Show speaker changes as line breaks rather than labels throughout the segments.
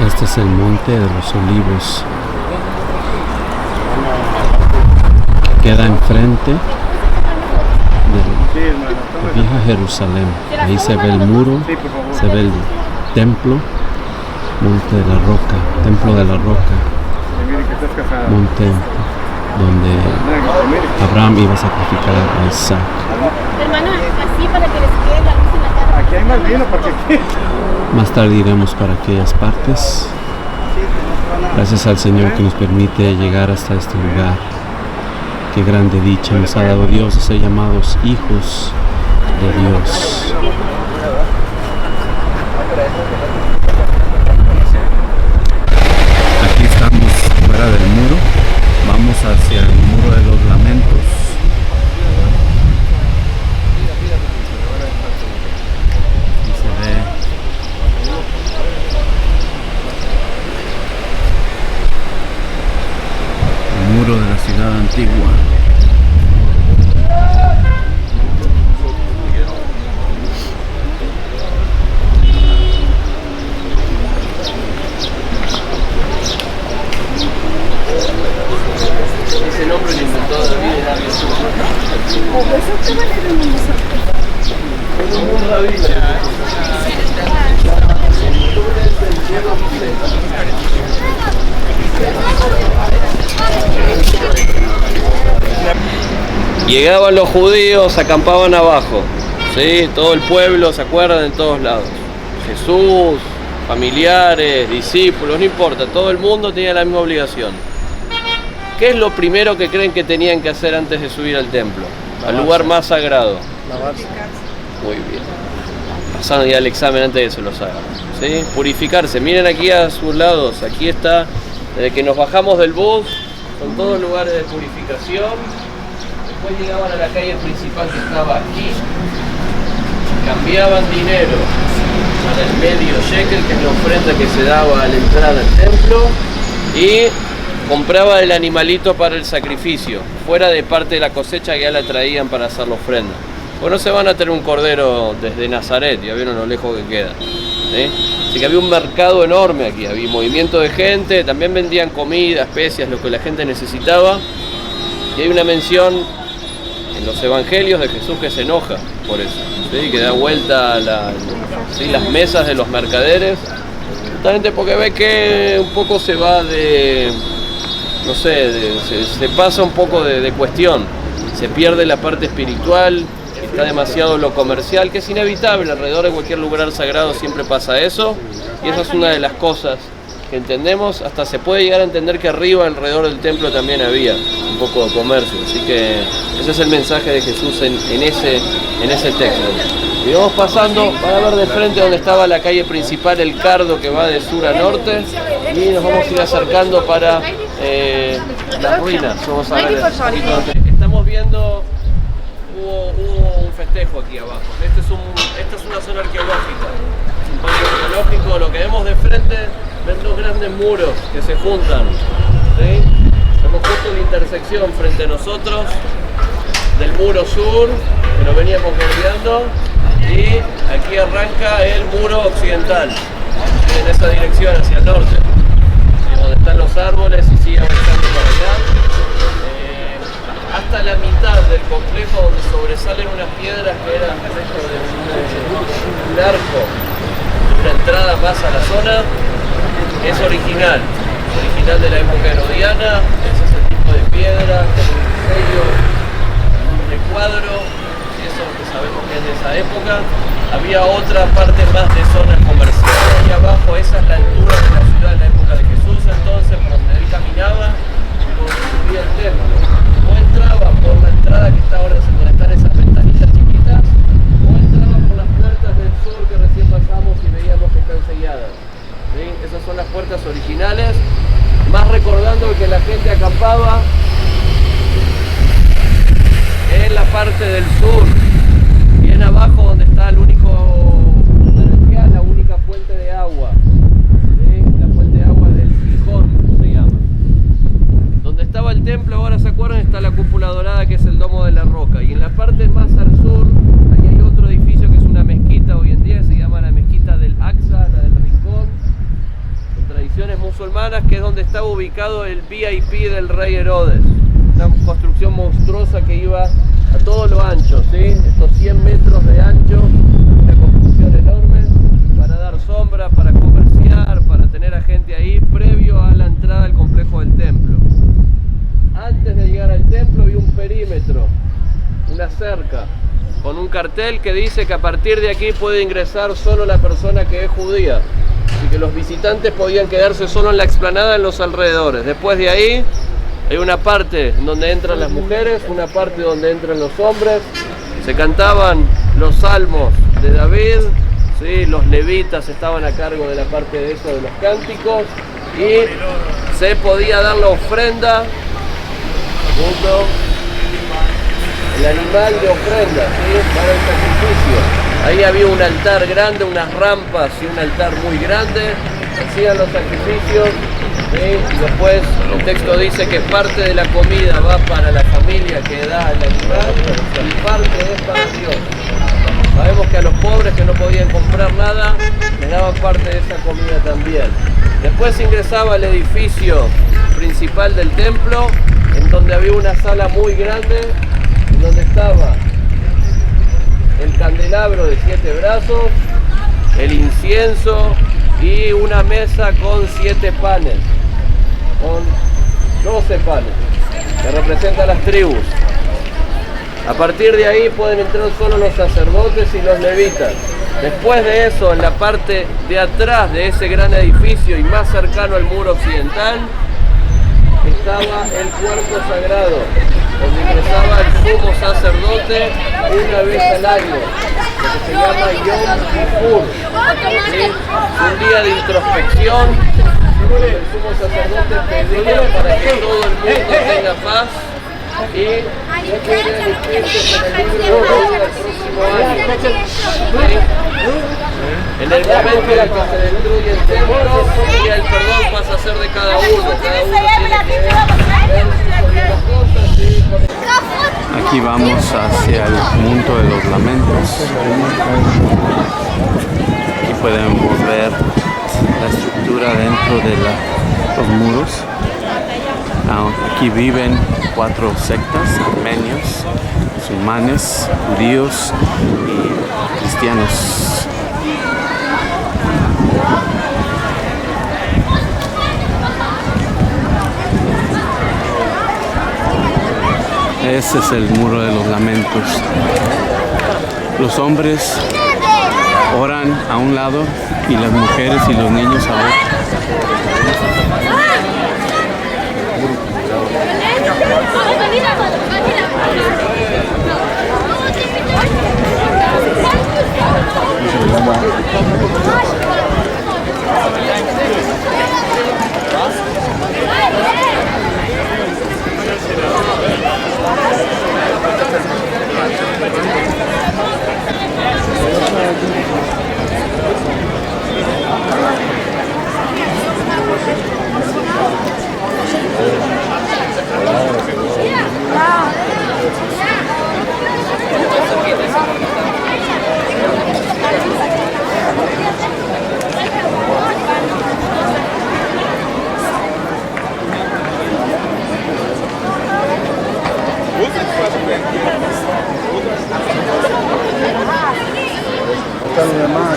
Este es el Monte de los Olivos. Queda enfrente de la vieja Jerusalén. Ahí se ve el muro, se ve el templo, Monte de la Roca, Templo de la Roca, monte donde Abraham iba a sacrificar a Isaac.
Hermano, así para que les quede la luz en la cara.
Aquí hay más vino porque aquí.
Más tarde iremos para aquellas partes. Gracias al Señor que nos permite llegar hasta este lugar. Qué grande dicha nos ha dado Dios de ser llamados hijos de Dios. Aquí estamos fuera del muro. Vamos hacia el muro de los lamentos. Y se ve el muro de la ciudad antigua.
Ese nombre lo inventó David en Arabia Llegaban los judíos, acampaban abajo, ¿sí? Todo el pueblo, ¿se acuerdan? En todos lados. Jesús, familiares, discípulos, no importa, todo el mundo tenía la misma obligación. ¿Qué es lo primero que creen que tenían que hacer antes de subir al templo? Al lugar más sagrado. Muy bien. Pasaron ya el examen antes de que se los hagan, ¿sí? Purificarse. Miren aquí a sus lados, aquí está, desde que nos bajamos del bus, son todos lugares de purificación. Después llegaban a la calle principal que estaba aquí, cambiaban dinero para el medio shekel, que es la ofrenda que se daba a la entrada al templo, y compraba el animalito para el sacrificio, fuera de parte de la cosecha que ya la traían para hacer la ofrenda. Pues no se van a tener un cordero desde Nazaret, ya vieron lo lejos que queda, ¿sí? Así que había un mercado enorme aquí, había movimiento de gente, también vendían comida, especias, lo que la gente necesitaba. Y hay una mención en los evangelios de Jesús que se enoja por eso, ¿sí? Que da vuelta a las mesas de los mercaderes, justamente porque ve que un poco se va de... no sé, se pasa un poco de cuestión, se pierde la parte espiritual, está demasiado lo comercial, que es inevitable, alrededor de cualquier lugar sagrado siempre pasa eso, y esa es una de las cosas que entendemos, hasta se puede llegar a entender que arriba, alrededor del templo también había un poco de comercio, así que ese es el mensaje de Jesús en ese texto. Y vamos pasando, van a ver de frente donde estaba la calle principal, el Cardo, que va de sur a norte, y nos vamos a ir acercando para las ruinas. Vamos a ver estamos viendo, hubo un festejo aquí abajo. Esta es una zona arqueológica, un parque arqueológico. Lo que vemos de frente, ven dos grandes muros que se juntan, ¿sí? Vemos justo la intersección frente a nosotros del muro sur, que lo veníamos bordeando, y aquí arranca el muro occidental, ¿sí? En esa dirección hacia el norte, ¿sí? Donde están los árboles y sigue avanzando para allá, hasta la mitad del complejo, donde sobresalen unas piedras que eran resto de un arco, una entrada más a la zona, es original de la época herodiana. Ese es el tipo de piedra, con un sello, un recuadro, y eso es lo que sabemos que es de esa época. Había otra parte más de zona comercial ahí abajo, esa es la altura de la ciudad en la época de Jesús, entonces por donde él caminaba, por donde subía el templo. O entraba por la entrada que está ahora donde están esas ventanitas chiquitas, o entraba por las puertas del sur que recién pasamos y veíamos que están selladas, ¿sí? Esas son las puertas originales, más recordando que la gente acampaba en la parte del sur, bien abajo donde está la única fuente de agua, ¿sí? La fuente de agua del Gijón se llama. Donde estaba el templo, ahora se acuerdan, está la cúpula dorada, que es el Domo de la Roca, y en la parte más al sur, ahí hay otro edificio que es una mezquita hoy en día, se llama la mezquita del Aqsa, la del Rincón, ciudades musulmanas, que es donde estaba ubicado el VIP del rey Herodes. Una construcción monstruosa que iba a todo lo ancho, ¿sí? Estos 100 metros de ancho, una construcción enorme para dar sombra, para comerciar, para tener a gente ahí, previo a la entrada al complejo del templo. Antes de llegar al templo había un perímetro, una cerca, con un cartel que dice que a partir de aquí puede ingresar solo la persona que es judía y que los visitantes podían quedarse solo en la explanada en los alrededores. Después de ahí hay una parte donde entran las mujeres, una parte donde entran los hombres. Se cantaban los salmos de David, ¿sí? Los levitas estaban a cargo de la parte de eso, de los cánticos, y se podía dar la ofrenda junto el animal de ofrenda, ¿sí? Para el sacrificio. Ahí había un altar grande, unas rampas y un altar muy grande. Hacían los sacrificios, ¿sí? Y después el texto dice que parte de la comida va para la familia que da el animal y parte es para Dios. Sabemos que a los pobres que no podían comprar nada, les daban parte de esa comida también. Después ingresaba al edificio principal del templo, en donde había una sala muy grande, en donde estaba el candelabro de 7 brazos, el incienso y una mesa con 7 panes, con 12 panes, que representan las tribus. A partir de ahí pueden entrar solo los sacerdotes y los levitas. Después de eso, en la parte de atrás de ese gran edificio y más cercano al muro occidental, estaba el cuerpo sagrado, donde ingresaba el sumo sacerdote una vez al año, lo que se llama Yom Kippur, ¿sí? Un día de introspección, donde el sumo sacerdote pedía para que todo el mundo tenga paz y no queden escritos en el libro de la vida del próximo año. ¿Sí? En el momento en el que se destruye el templo, el perdón pasa a ser de cada uno. Cada uno tiene que ver sus cosas, ¿sí?
Aquí vamos hacia el punto de los lamentos. Aquí podemos ver la estructura dentro de los muros. Aquí viven 4 sectas: armenios, musulmanes, judíos y cristianos. Ese es el muro de los lamentos. Los hombres oran a un lado y las mujeres y los niños a otro.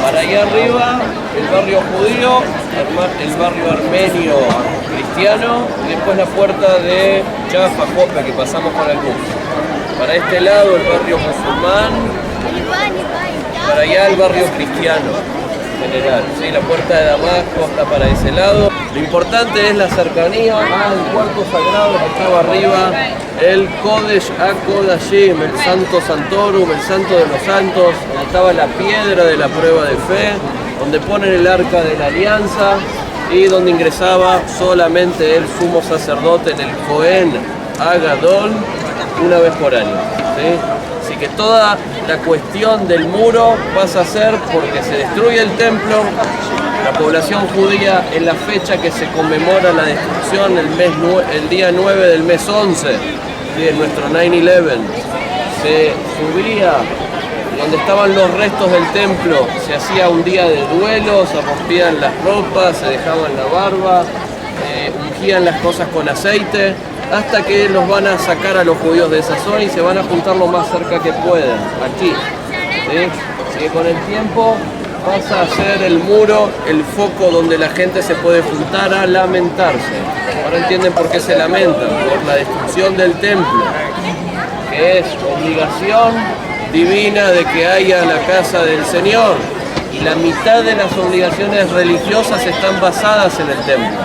Para allá arriba, el barrio judío, el barrio armenio cristiano, y después la puerta de Jaffa, Jope, que pasamos con el bus. Para este lado el barrio musulmán, para allá el barrio cristiano general, ¿sí? La puerta de Damasco está para ese lado. Lo importante es la cercanía al cuarto sagrado que estaba arriba, el Kodesh HaKodashim, el Santo Santorum, el Santo de los Santos, donde estaba la piedra de la prueba de fe, donde ponen el arca de la alianza y donde ingresaba solamente el sumo sacerdote en el Cohen Agadol una vez por año, ¿sí? Así que toda la cuestión del muro pasa a ser porque se destruye el templo. La población judía, en la fecha que se conmemora la destrucción, el día 9 del mes 11 de nuestro 9/11, se subía donde estaban los restos del templo, se hacía un día de duelo, se rompían las ropas, se dejaban la barba, ungían las cosas con aceite, hasta que los van a sacar a los judíos de esa zona y se van a juntar lo más cerca que puedan, aquí. ¿Sí? Así que con el tiempo pasa a ser el muro el foco donde la gente se puede juntar a lamentarse. Ahora entienden por qué se lamentan, por la destrucción del templo, que es obligación divina de que haya la casa del Señor, y la mitad de las obligaciones religiosas están basadas en el templo.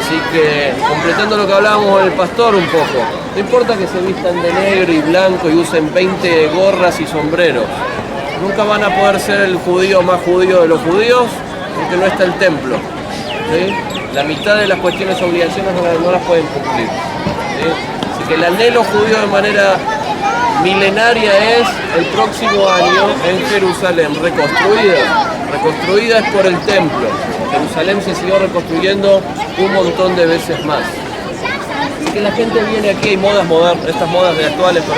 Así que, completando lo que hablábamos con el pastor un poco, no importa que se vistan de negro y blanco y usen 20 gorras y sombreros, nunca van a poder ser el judío más judío de los judíos porque no está el templo. ¿Sí? La mitad de las cuestiones obligaciones no las pueden cumplir. ¿Sí? Así que el anhelo judío de manera milenaria es el próximo año en Jerusalén, reconstruida es por el templo. Jerusalén se siguió reconstruyendo un montón de veces más. Así que la gente viene aquí, hay modas modernas, estas modas actuales, de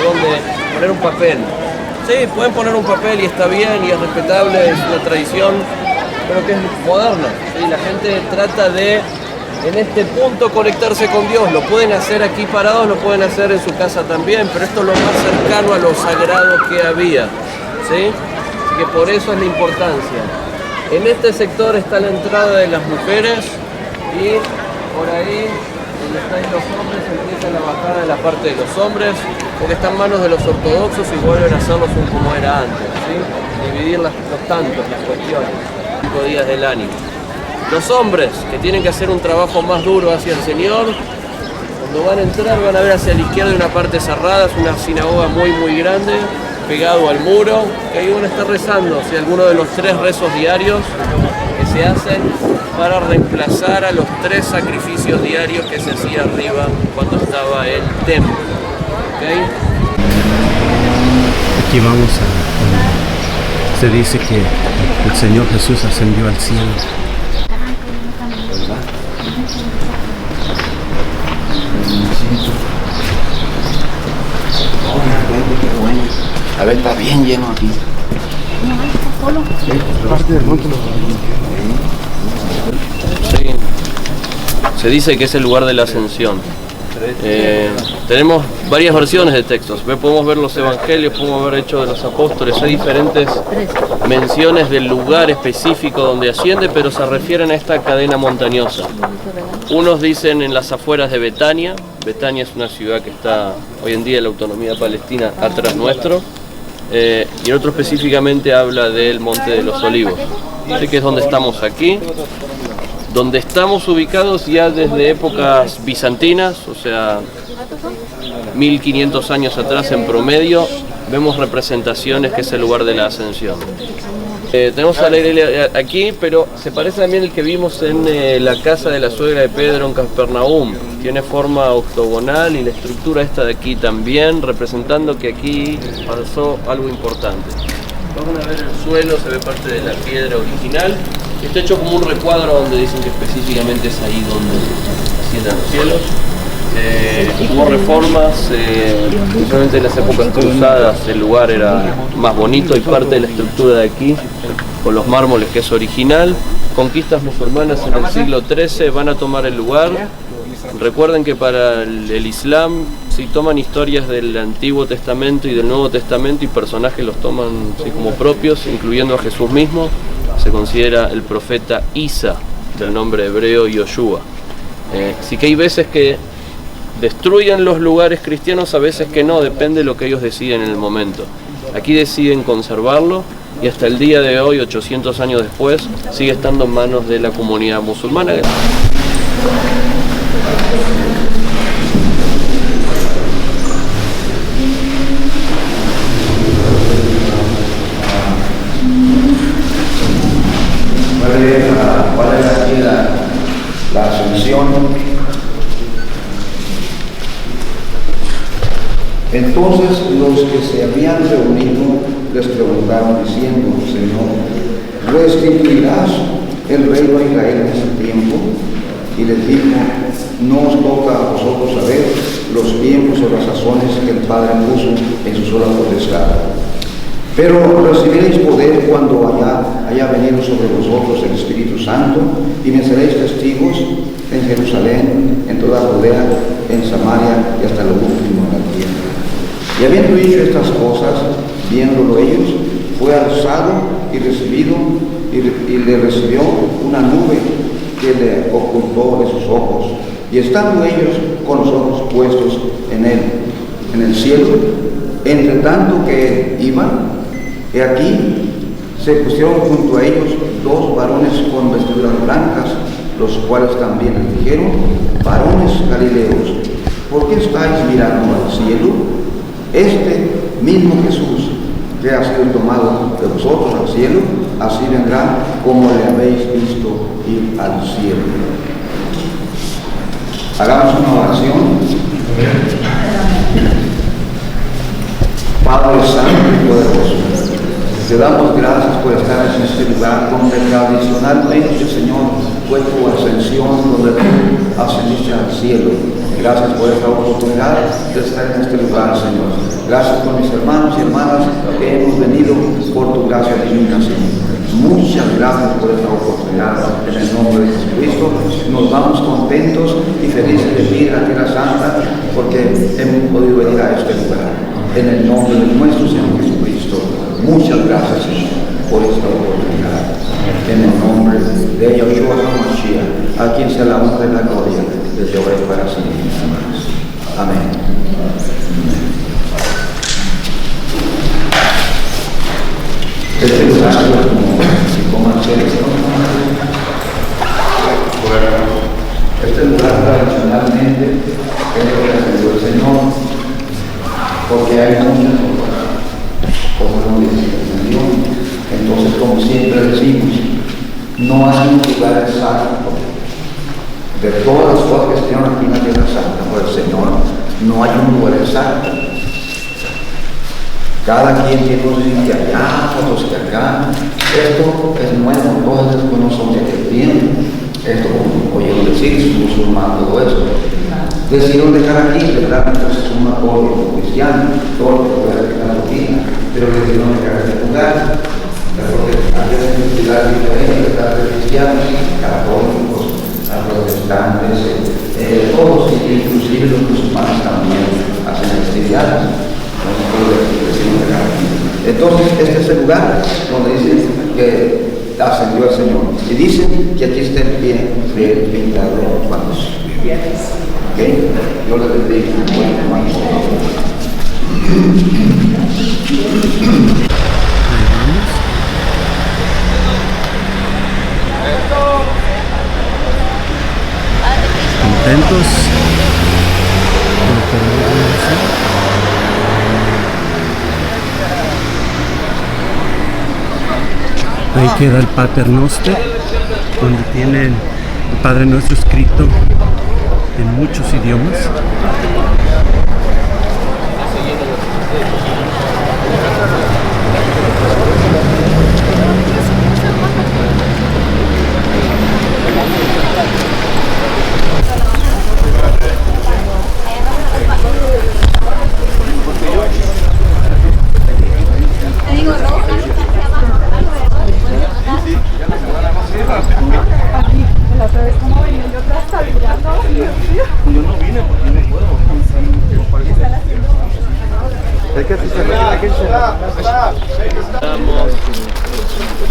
poner un papel. Sí, pueden poner un papel y está bien y es respetable, es una tradición, pero que es moderna. ¿Sí? La gente trata de, en este punto, conectarse con Dios. Lo pueden hacer aquí parados, lo pueden hacer en su casa también, pero esto es lo más cercano a lo sagrado que había. ¿Sí? Así que por eso es la importancia. En este sector está la entrada de las mujeres y por ahí, donde están los hombres, empieza la bajada de la parte de los hombres, porque está en manos de los ortodoxos y vuelven a hacerlos como era antes, ¿sí? Dividir los tantos, las cuestiones, 5 días del año. Los hombres, que tienen que hacer un trabajo más duro hacia el Señor, cuando van a entrar van a ver hacia la izquierda una parte cerrada, es una sinagoga muy grande, pegado al muro, que ahí van a estar rezando, si alguno de los 3 rezos diarios que se hacen para reemplazar a los 3 sacrificios diarios que se hacía arriba cuando estaba el templo. ¿Okay?
Aquí vamos a... Se dice que el Señor Jesús ascendió al cielo.
A ver, está bien lleno aquí.
Sí. Se dice que es el lugar de la ascensión. Tenemos varias versiones de textos. Podemos ver los evangelios, podemos ver Hechos de los Apóstoles. Hay diferentes menciones del lugar específico donde asciende, pero se refieren a esta cadena montañosa. Unos dicen en las afueras de Betania. Betania es una ciudad que está hoy en día en la autonomía palestina atrás nuestro. Y el otro específicamente habla del Monte de los Olivos. Así que es donde estamos aquí, donde estamos ubicados ya desde épocas bizantinas, o sea, 1500 años atrás en promedio, vemos representaciones que es el lugar de la ascensión. Tenemos al aire aquí, pero se parece también al que vimos en la casa de la suegra de Pedro en Capernaum. Tiene forma octogonal y la estructura esta de aquí también, representando que aquí pasó algo importante. Vamos a ver el suelo, se ve parte de la piedra original. Está hecho como un recuadro donde dicen que específicamente es ahí donde ascienden los cielos. Hubo reformas, principalmente en las épocas cruzadas el lugar era más bonito y parte de la estructura de aquí, con los mármoles que es original. Conquistas musulmanas en el siglo XIII van a tomar el lugar. Recuerden que para el Islam, si toman historias del Antiguo Testamento y del Nuevo Testamento y personajes los toman así como propios, incluyendo a Jesús mismo, se considera el profeta Isa, del nombre hebreo Yoshua. Así que hay veces que destruyen los lugares cristianos, a veces que no, depende de lo que ellos deciden en el momento. Aquí deciden conservarlo y hasta el día de hoy, 800 años después, sigue estando en manos de la comunidad musulmana.
¿Cuál es aquí la ascensión? Entonces los que se habían reunido les preguntaron diciendo: Señor, ¿lo instituirás el reino de Israel en ese tiempo? Y les dijo: no os toca a vosotros saber los tiempos o las sazones que el Padre puso en su sola potestad. Pero recibiréis poder cuando haya venido sobre vosotros el Espíritu Santo, y me seréis testigos en Jerusalén, en toda Judea, en Samaria y hasta lo último de la tierra. Y habiendo dicho estas cosas, viéndolo ellos, fue alzado y le recibió una nube que le ocultó de sus ojos. Y estando ellos con los ojos puestos en él, en el cielo, entre tanto que iban, he aquí, se pusieron junto a ellos dos varones con vestiduras blancas, los cuales también les dijeron: varones galileos, ¿por qué estáis mirando al cielo? Este mismo Jesús que ha sido tomado de vosotros al cielo, así vendrá como le habéis visto ir al cielo. Hagamos una oración. Padre Santo y poderoso, te damos gracias por estar en este lugar donde tradicionalmente, Señor, fue tu ascensión, donde tú ascendiste al cielo. Gracias por esta oportunidad de estar en este lugar, Señor. Gracias por mis hermanos y hermanas que hemos venido por tu gracia divina, Señor. Muchas gracias por esta oportunidad. En el nombre de Jesucristo nos vamos contentos y felices de ir a Tierra Santa porque hemos podido venir a este lugar. En el nombre de nuestro Señor Jesucristo. Muchas gracias, Señor, por esta oportunidad. En el nombre de Yeshua HaMashiach, a quien sea la honra y la gloria desde ahora y para siempre. Amén. Este lugar, como este lugar tradicionalmente es lo que ascendió el Señor, porque hay muchas cosas, como lo dice el Señor. Entonces, como siempre decimos, no hay un lugar exacto. De todas las cosas que están aquí en la Tierra Santa por el Señor, no hay un lugar exacto. Cada quien tiene unos que allá, otros que acá. Esto es nuevo, todos no son de aquel tiempo. Esto, como oyeron decir, es musulmán, todo eso. Decidieron dejar aquí, ¿verdad? Entonces es un apoyo cristiano, todo lo que voy a dejar la doctrina, pero decidieron dejar este lugar. Porque había identidades diferentes, de cristianos, católicos, protestantes, todos, inclusive los musulmanes también hacen festividades. Entonces, este es el lugar donde dice que ascendió el Señor. Y dice que aquí está en pie el pintado de los manos. ¿Ok? Yo le bendiga.
¿Contentos? Ahí queda el Pater Noster, donde tiene el Padre Nuestro escrito en muchos idiomas.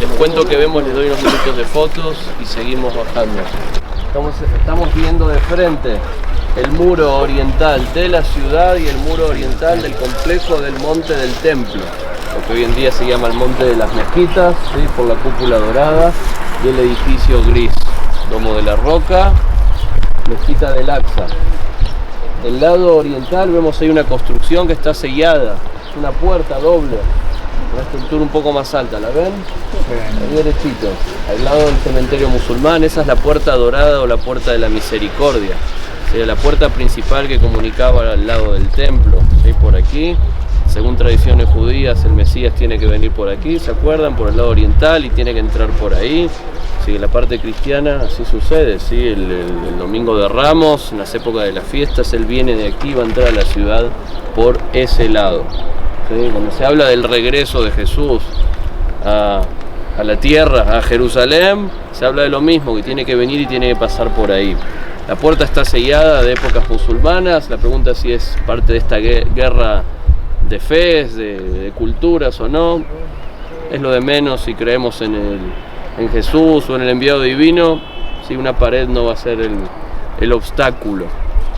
Les cuento que vemos, les doy unos minutos de fotos y seguimos bajando. Estamos viendo de frente el muro oriental de la ciudad y el muro oriental del complejo del Monte del Templo, lo que hoy en día se llama el Monte de las Mezquitas, ¿sí? Por la cúpula dorada y el edificio gris, Domo de la Roca, Mezquita del Aqsa. Del lado oriental vemos ahí una construcción que está sellada, es una puerta doble, una estructura un poco más alta, ¿la ven? Ahí derechito, al lado del cementerio musulmán. Esa es la puerta dorada o la puerta de la misericordia, sería la puerta principal que comunicaba al lado del templo, ¿sí? Por aquí, según tradiciones judías, el Mesías tiene que venir por aquí, ¿se acuerdan? Por el lado oriental, y tiene que entrar por ahí. Sí, en la parte cristiana así sucede, ¿sí? El domingo de Ramos, en las épocas de las fiestas, él viene de aquí, va a entrar a la ciudad por ese lado. ¿sí? Cuando se habla del regreso de Jesús a la tierra, a Jerusalén, se habla de lo mismo, que tiene que venir y tiene que pasar por ahí. La puerta está sellada de épocas musulmanas. La pregunta es si es parte de esta guerra de fe, de culturas o no. Es lo de menos si creemos en Jesús o en el enviado divino. Si una pared no va a ser el obstáculo.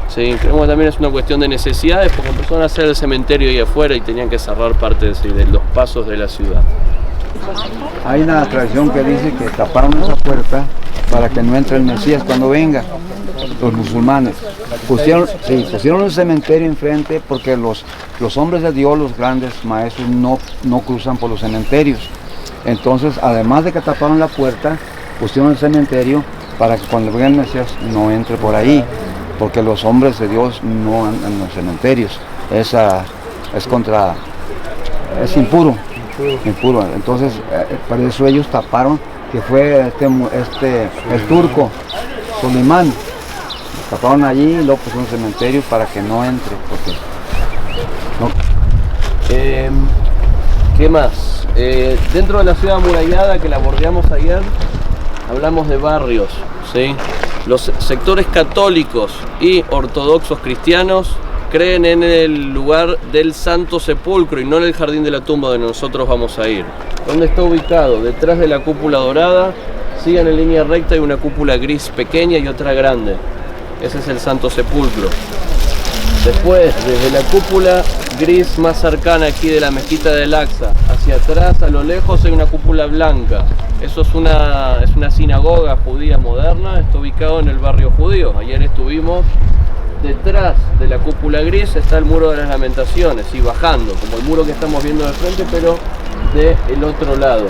Sí, creemos que también es una cuestión de necesidades, porque empezaron a hacer el cementerio ahí afuera y tenían que cerrar parte de los pasos de la ciudad.
Hay una tradición que dice que taparon esa puerta para que no entre el Mesías cuando venga, los musulmanes. Pusieron el cementerio enfrente porque los hombres de Dios, los grandes maestros, no cruzan por los cementerios. Entonces, además de que taparon la puerta, pusieron el cementerio para que cuando venga el Mesías no entre por ahí, porque los hombres de Dios no andan en los cementerios. Es impuro. Entonces, por eso ellos taparon, que fue el turco, Solimán. Taparon allí y luego pusieron un cementerio para que no entre.
¿Qué más? Dentro de la ciudad amurallada que la bordeamos ayer, hablamos de barrios, ¿sí? Los sectores católicos y ortodoxos cristianos creen en el lugar del Santo Sepulcro y no en el jardín de la tumba donde nosotros vamos a ir. ¿Dónde está ubicado? Detrás de la cúpula dorada, sigan en línea recta, hay una cúpula gris pequeña y otra grande. Ese es el Santo Sepulcro. Después, desde la cúpula gris más cercana aquí de la mezquita del Aqsa, hacia atrás, a lo lejos, hay una cúpula blanca. Eso es una sinagoga judía moderna, está ubicado en el barrio judío. Ayer estuvimos. Detrás de la cúpula gris está el muro de las lamentaciones, y bajando, como el muro que estamos viendo de frente, pero del otro lado.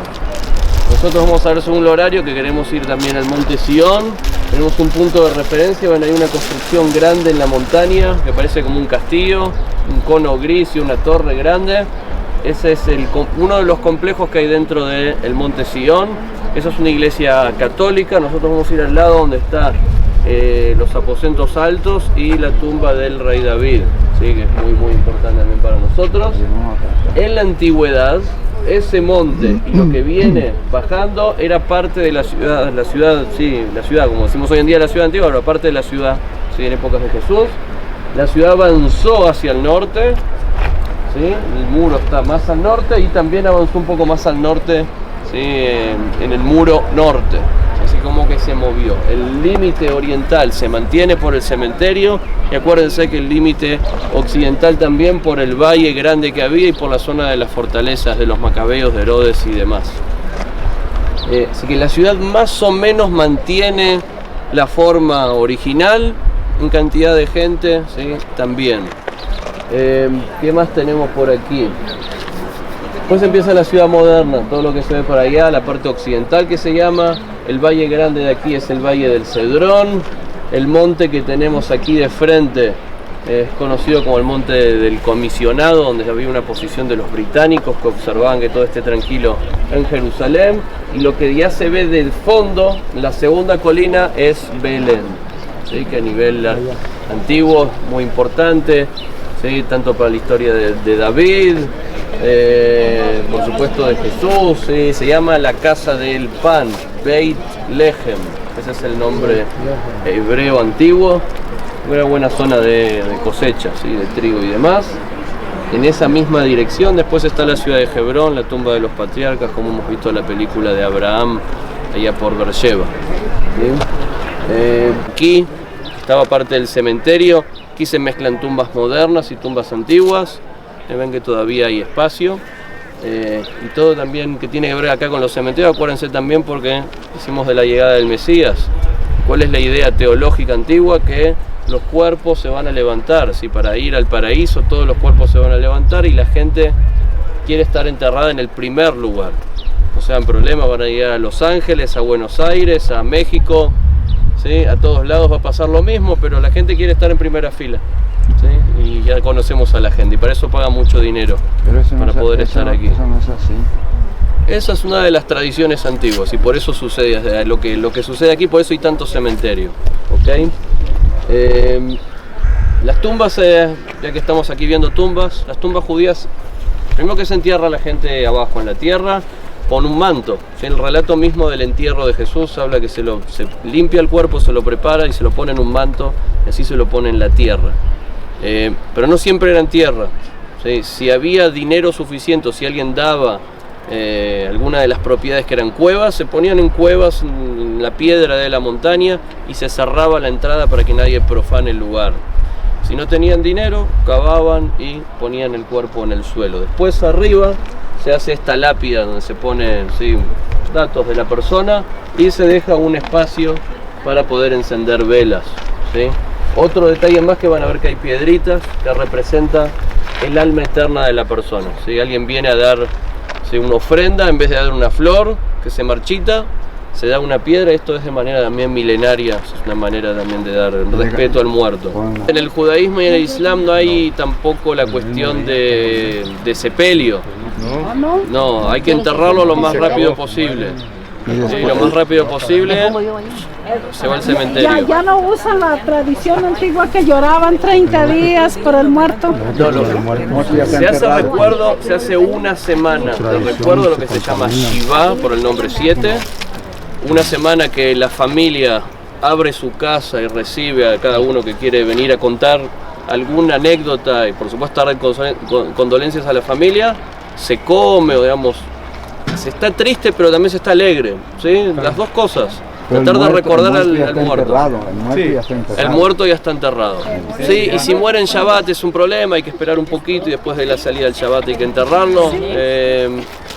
Nosotros vamos a ver según el horario que queremos ir también al monte Sión. Tenemos un punto de referencia, ven, hay una construcción grande en la montaña que parece como un castillo, un cono gris y una torre grande. Ese es uno de los complejos que hay dentro del monte Sión. Esa es una iglesia católica. Nosotros vamos a ir al lado donde está los aposentos altos y la tumba del rey David, ¿sí? Que es muy muy importante también para nosotros. En la antigüedad, ese monte y lo que viene bajando era parte de la ciudad, como decimos hoy en día la ciudad antigua, pero parte de la ciudad, ¿sí? En épocas de Jesús. La ciudad avanzó hacia el norte, ¿sí? El muro está más al norte y también avanzó un poco más al norte, ¿sí? En el muro norte. Así como que se movió. El límite oriental se mantiene por el cementerio y acuérdense que el límite occidental también por el valle grande que había y por la zona de las fortalezas de los macabeos, de Herodes y demás. Así que la ciudad más o menos mantiene la forma original, en cantidad de gente, ¿sí? También. ¿Qué más tenemos por aquí? Después empieza la ciudad moderna, todo lo que se ve por allá, la parte occidental que se llama. El valle grande de aquí es el Valle del Cedrón. El monte que tenemos aquí de frente es conocido como el Monte del Comisionado, donde había una posición de los británicos que observaban que todo esté tranquilo en Jerusalén. Y lo que ya se ve del fondo, la segunda colina, es Belén, ¿sí? Que a nivel antiguo, muy importante, ¿sí? Tanto para la historia de David, por supuesto de Jesús, ¿sí? Se llama la Casa del Pan, Beit Lehem, ese es el nombre hebreo antiguo. Una buena zona de cosecha, ¿sí? De trigo y demás. En esa misma dirección después está la ciudad de Hebrón, la tumba de los patriarcas, como hemos visto en la película de Abraham, allá por Beersheba, ¿sí? Aquí estaba parte del cementerio. Aquí se mezclan tumbas modernas y tumbas antiguas. Ven que todavía hay espacio. Y todo también que tiene que ver acá con los cementerios, acuérdense también porque hicimos de la llegada del Mesías. ¿Cuál es la idea teológica antigua? Que los cuerpos se van a levantar, ¿sí? Para ir al paraíso todos los cuerpos se van a levantar y la gente quiere estar enterrada en el primer lugar. No sean problemas, van a llegar a Los Ángeles, a Buenos Aires, a México, ¿sí? A todos lados va a pasar lo mismo, pero la gente quiere estar en primera fila, ¿sí? Y ya conocemos a la gente y para eso paga mucho dinero para poder estar aquí.
Eso no es así.
Esa es una de las tradiciones antiguas y por eso sucede lo que sucede aquí, por eso hay tanto cementerio, ¿okay? Las tumbas, ya que estamos aquí viendo tumbas, las tumbas judías Primero que se entierra a la gente abajo en la tierra con un manto. En el relato mismo del entierro de Jesús habla que se limpia el cuerpo, se lo prepara y se lo pone en un manto y así se lo pone en la tierra. Pero no siempre era en tierra. ¿Sí? Si había dinero suficiente, si alguien daba alguna de las propiedades que eran cuevas, se ponían en cuevas en la piedra de la montaña y se cerraba la entrada para que nadie profane el lugar. Si no tenían dinero, cavaban y ponían el cuerpo en el suelo. Después arriba se hace esta lápida donde se ponen datos de la persona y se deja un espacio para poder encender velas. ¿Sí? Otro detalle más, que van a ver que hay piedritas que representan el alma eterna de la persona. Si alguien viene a dar una ofrenda, en vez de dar una flor que se marchita, se da una piedra. Esto es de manera también milenaria, es una manera también de dar respeto al muerto. En el judaísmo y en el islam no hay tampoco la cuestión de sepelio. No, hay que enterrarlo lo más rápido posible. Sí, lo más rápido posible se va al cementerio.
Ya no usan la tradición antigua que lloraban 30 días por el muerto.
No. Se hace una semana de recuerdo, lo que se llama Shiva, por el nombre 7. Una semana que la familia abre su casa y recibe a cada uno que quiere venir a contar alguna anécdota y por supuesto dar condolencias a la familia. Se come, o digamos, se está triste pero también se está alegre, ¿sí? Las dos cosas. Tratar de recordar al muerto. El muerto ya está enterrado. Sí, y si muere en Shabbat es un problema, hay que esperar un poquito y después de la salida del Shabbat hay que enterrarlo.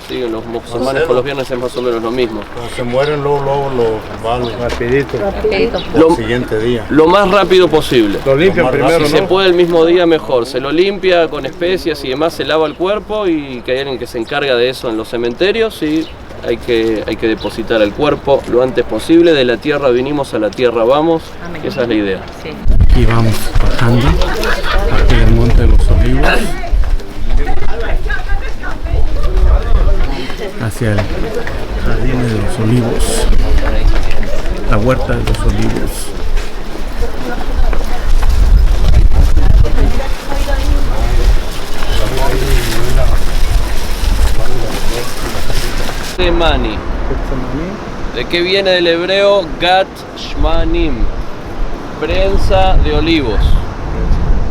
Sí, los musulmanes con los viernes es más o menos lo mismo.
Cuando se mueren luego los van rapidito. El siguiente día.
Lo más rápido posible.
Lo limpian primero,
si se puede el mismo día mejor. Se lo limpia con especias y demás, se lava el cuerpo y que hay alguien que se encarga de eso en los cementerios y hay que depositar el cuerpo lo antes posible. De la tierra vinimos, a la tierra vamos. Amén. Esa es la idea.
Sí. Aquí vamos bajando aquí del Monte de los Olivos hacia el Jardín de los Olivos, la Huerta de los Olivos.
Mani. ¿De qué viene del hebreo Gat Shmanim? Prensa de olivos.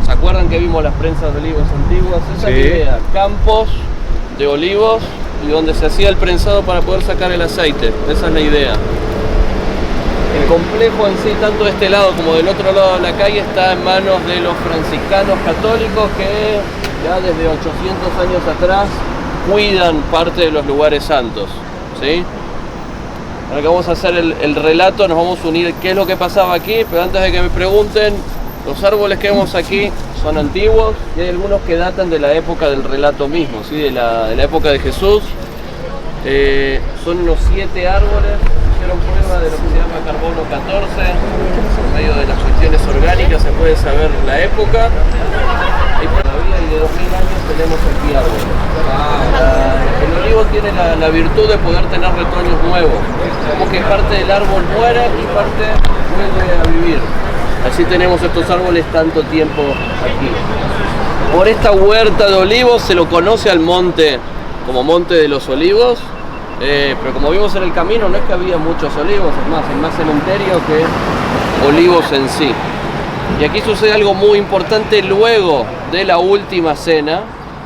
¿Se acuerdan que vimos las prensas de olivos antiguas? Esa es la idea, campos de olivos y donde se hacía el prensado para poder sacar el aceite. Esa es la idea. El complejo en sí, tanto de este lado como del otro lado de la calle, está en manos de los franciscanos católicos que ya desde 800 años atrás cuidan parte de los lugares santos, ¿sí? Ahora que vamos a hacer el relato, nos vamos a unir qué es lo que pasaba aquí, pero antes de que me pregunten, los árboles que vemos aquí son antiguos y hay algunos que datan de la época del relato mismo, ¿sí? de la época de Jesús. Son unos 7 árboles, hicieron prueba de lo que se llama carbono 14, por medio de las cuestiones orgánicas se puede saber la época. Y todavía de 2000 años tenemos aquí árboles. El olivo tiene la virtud de poder tener retoños nuevos. Como que parte del árbol muere y parte vuelve a vivir. Así tenemos estos árboles tanto tiempo aquí. Por esta huerta de olivos se lo conoce al monte como Monte de los Olivos. Pero como vimos en el camino, no es que había muchos olivos, es más, hay más cementerio que olivos en sí. Y aquí sucede algo muy importante luego de la última cena,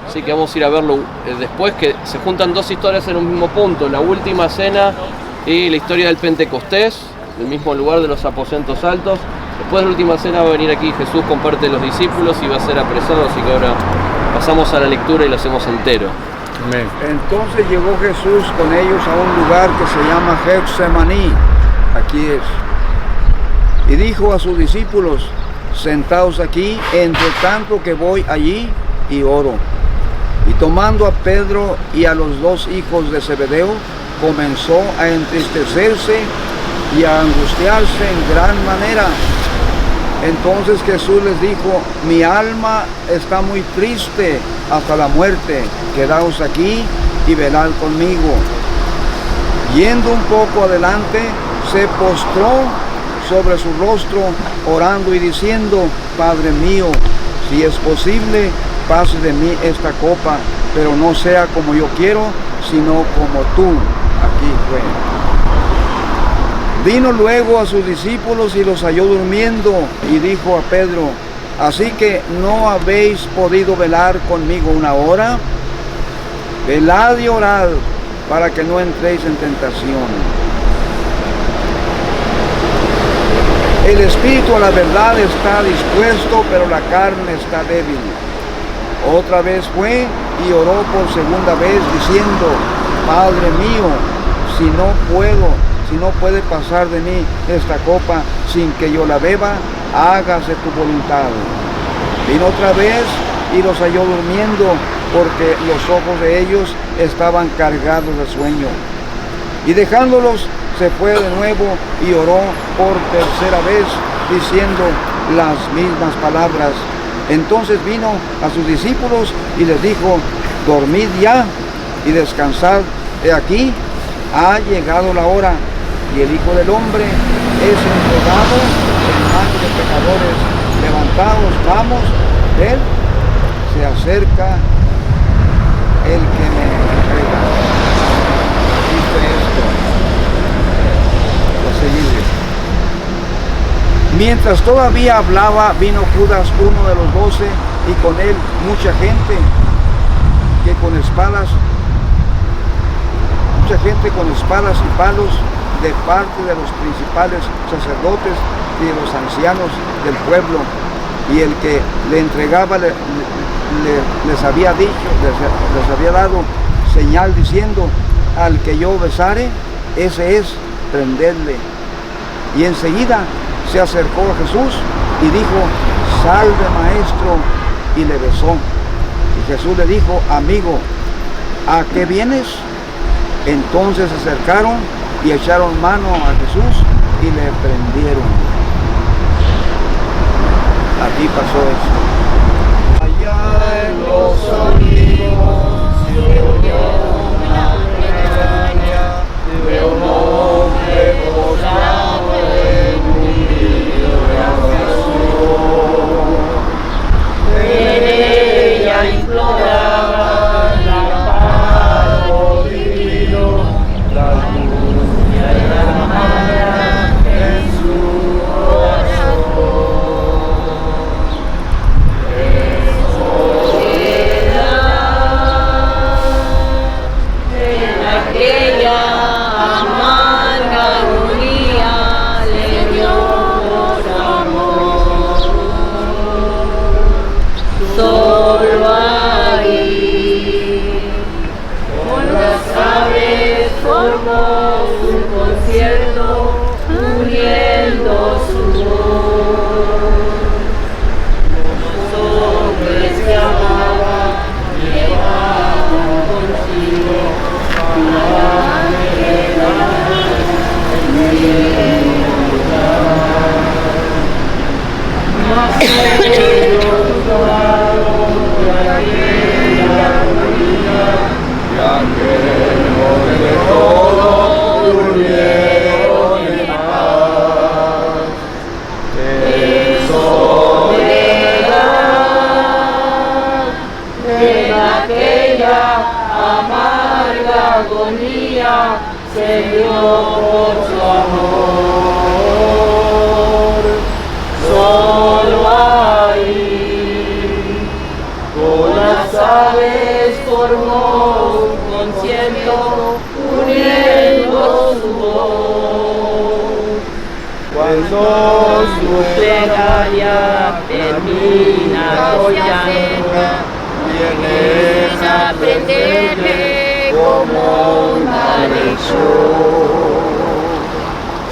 así que vamos a ir a verlo después, que se juntan dos historias en un mismo punto, la última cena y la historia del Pentecostés, el mismo lugar de los aposentos altos. Después de la última cena va a venir aquí Jesús con parte de los discípulos y va a ser apresado, así que ahora pasamos a la lectura y lo hacemos entero.
Amén. Entonces llegó Jesús con ellos a un lugar que se llama Getsemaní, aquí es, y dijo a sus discípulos: sentaos aquí, entre tanto que voy allí y oro. Y tomando a Pedro y a los 2 hijos de Zebedeo, comenzó a entristecerse y a angustiarse en gran manera. Entonces Jesús les dijo: mi alma está muy triste hasta la muerte, quedaos aquí y velad conmigo. Yendo un poco adelante, se postró sobre su rostro, orando y diciendo: Padre mío, si es posible, pase de mí esta copa, pero no sea como yo quiero, sino como tú. Aquí fue. Vino luego a sus discípulos y los halló durmiendo, y dijo a Pedro: ¿así que no habéis podido velar conmigo una hora? Velad y orad, para que no entréis en tentación. El espíritu a la verdad está dispuesto, pero la carne está débil. Otra vez fue y oró por segunda vez, diciendo: Padre mío, si no puede pasar de mí esta copa sin que yo la beba, hágase tu voluntad. Vino otra vez y los halló durmiendo, porque los ojos de ellos estaban cargados de sueño. Y dejándolos, se fue de nuevo y oró por tercera vez, diciendo las mismas palabras. Entonces vino a sus discípulos y les dijo: dormid ya y descansad. He aquí, ha llegado la hora, y el Hijo del Hombre es entregado en manos de pecadores. Levantaos, vamos, él se acerca el que me entrega. Dice esto. A seguir. Mientras todavía hablaba, vino Judas, uno de los 12, y con él mucha gente con espadas y palos de parte de los principales sacerdotes y de los ancianos del pueblo. Y el que le entregaba les había dado señal diciendo: al que yo besare, ese es, prendedle. Y enseguida se acercó a Jesús y dijo: salve, maestro, y le besó. Y Jesús le dijo: amigo, ¿a qué vienes? Entonces se acercaron y echaron mano a Jesús y le prendieron. Aquí pasó esto. Allá en los olivos se oyó una plegaria de un hombre postrado en un lecho de oración. En ella imploraba el amparo divino, la angustia y la amara en su corazón.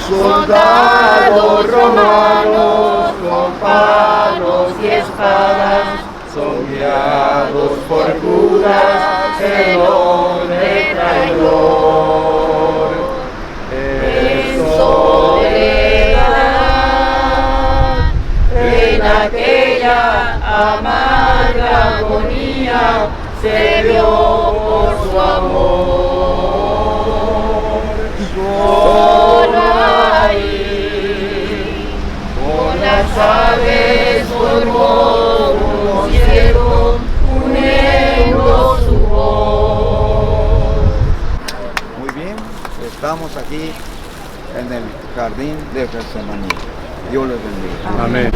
Soldados romanos con palos y espadas son guiados por Judas, el hombre traidor. En soledad, en aquella amarga agonía, se vio por su amor. Solo ahí, con las aves formó un cielo, uniendo su voz.
estamos aquí en el jardín de Getsemaní. Dios les bendiga.
Amén.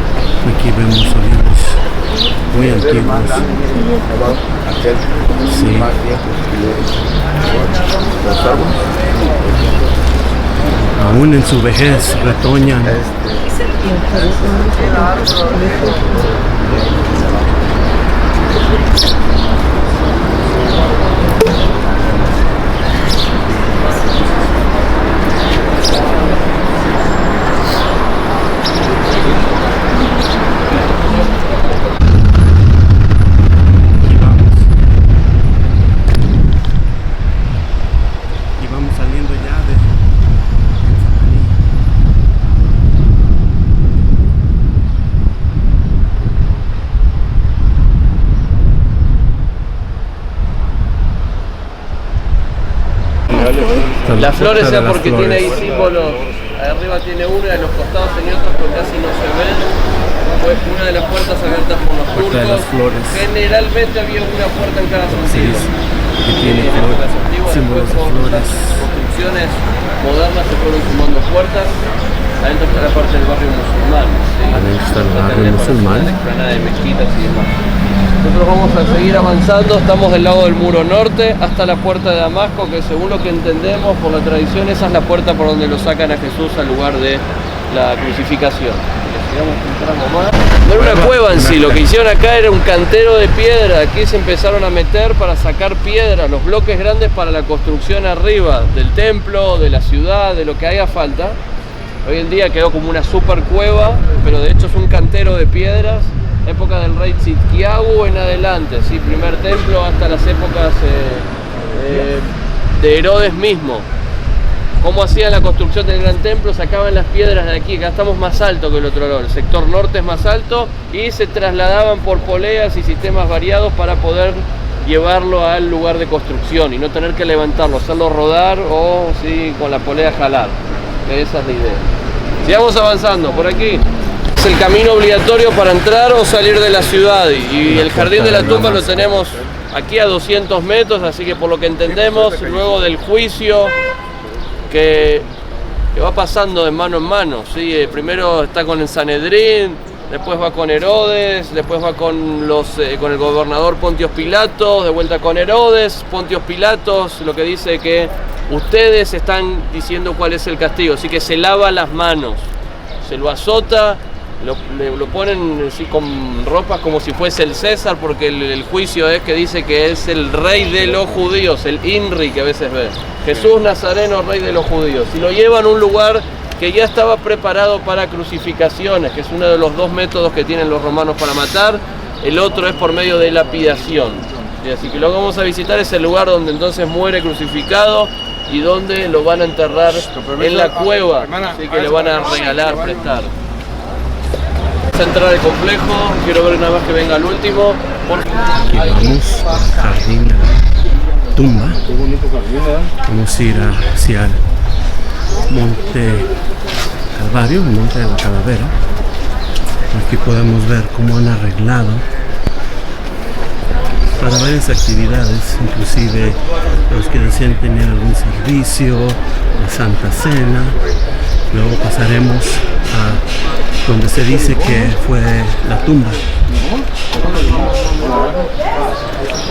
Aquí vemos olivos muy antiguos. Sí.
Más viejos que los árboles.
Aún en su vejez retoñan. Y vamos saliendo ya de Getsemaní.
Las flores sea porque tiene ahí símbolos, arriba tiene una, en los costados tiene otros pero casi no se ven. Pues una de las puertas abiertas por los
Puerta de las
turcos.
flores.
Generalmente había una puerta en cada sentido.
Que tiene
En épocas antiguas,
símbolos
después
de
con
flores.
las construcciones modernas se fueron sumando puertas. Adentro está la parte del barrio musulmán. ¿sí?
Adentro está el
Acá
barrio
tenemos
musulmán.
la explanada de mezquitas y demás. Nosotros vamos a seguir avanzando, estamos del lado del muro norte hasta la puerta de Damasco, que según lo que entendemos por la tradición, esa es la puerta por donde lo sacan a Jesús al lugar de la crucificación. Sigamos un tramo más. No era una cueva en sí, lo que hicieron acá era un cantero de piedra. Aquí se empezaron a meter para sacar piedra, los bloques grandes para la construcción arriba del templo, de la ciudad, de lo que haga falta. Hoy en día quedó como una super cueva, pero de hecho es un cantero de piedras. Época del rey Tzidkiyahu en adelante, ¿sí? Primer templo hasta las épocas de Herodes mismo. ¿Cómo hacían la construcción del gran templo? Sacaban las piedras de aquí, acá estamos más alto que el otro lado, el sector norte es más alto, y se trasladaban por poleas y sistemas variados para poder llevarlo al lugar de construcción y no tener que levantarlo, hacerlo rodar o sí, con la polea jalar. Esa es la idea. Sigamos avanzando por aquí. Es el camino obligatorio para entrar o salir de la ciudad y el jardín de la tumba lo tenemos aquí a 200 metros, así que por lo que entendemos, luego del juicio que va pasando de mano en mano, ¿sí? Primero está con el Sanedrín, después va con Herodes, después va con el gobernador Pontios Pilatos, de vuelta con Herodes, Pontios Pilatos, lo que dice que ustedes están diciendo cuál es el castigo, así que se lava las manos, se lo azota, lo ponen así con ropas como si fuese el César, porque el juicio es que dice que es el rey de los judíos, el INRI que a veces ve, Jesús Nazareno, rey de los judíos, y lo llevan a un lugar que ya estaba preparado para crucificaciones, que es uno de los dos métodos que tienen los romanos para matar, el otro es por medio de lapidación. Y así que lo que vamos a visitar es el lugar donde entonces muere crucificado y donde lo van a enterrar en la cueva, así que le van a regalar, prestar. Vamos a entrar al complejo, quiero ver nada más que venga el último.
Aquí vamos al jardín de la tumba. Vamos a ir hacia el Monte Calvario, el Monte de la Calavera. Aquí podemos ver cómo han arreglado para varias actividades, inclusive los que desean tener algún servicio, la Santa Cena. Luego pasaremos a donde se dice que fue la tumba.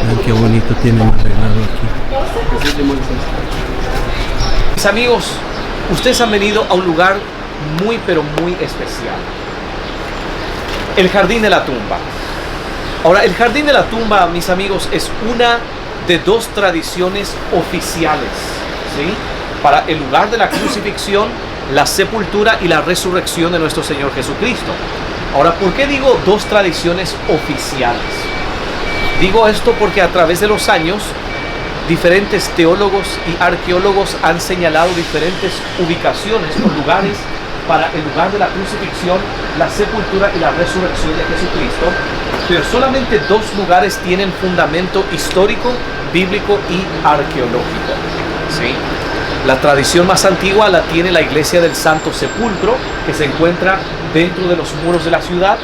Vean qué bonito tienen arreglado aquí.
Mis amigos, ustedes han venido a un lugar muy pero muy especial. El Jardín de la Tumba. Ahora, el Jardín de la Tumba, mis amigos, es una de dos tradiciones oficiales, ¿sí? Para el lugar de la crucifixión, la sepultura y la resurrección de nuestro Señor Jesucristo. Ahora, ¿por qué digo dos tradiciones oficiales? Digo esto porque a través de los años, diferentes teólogos y arqueólogos han señalado diferentes ubicaciones o lugares para el lugar de la crucifixión, la sepultura y la resurrección de Jesucristo, pero solamente dos lugares tienen fundamento histórico, bíblico y arqueológico. ¿Sí? La tradición más antigua la tiene la iglesia del Santo Sepulcro, que se encuentra dentro de los muros de la ciudad.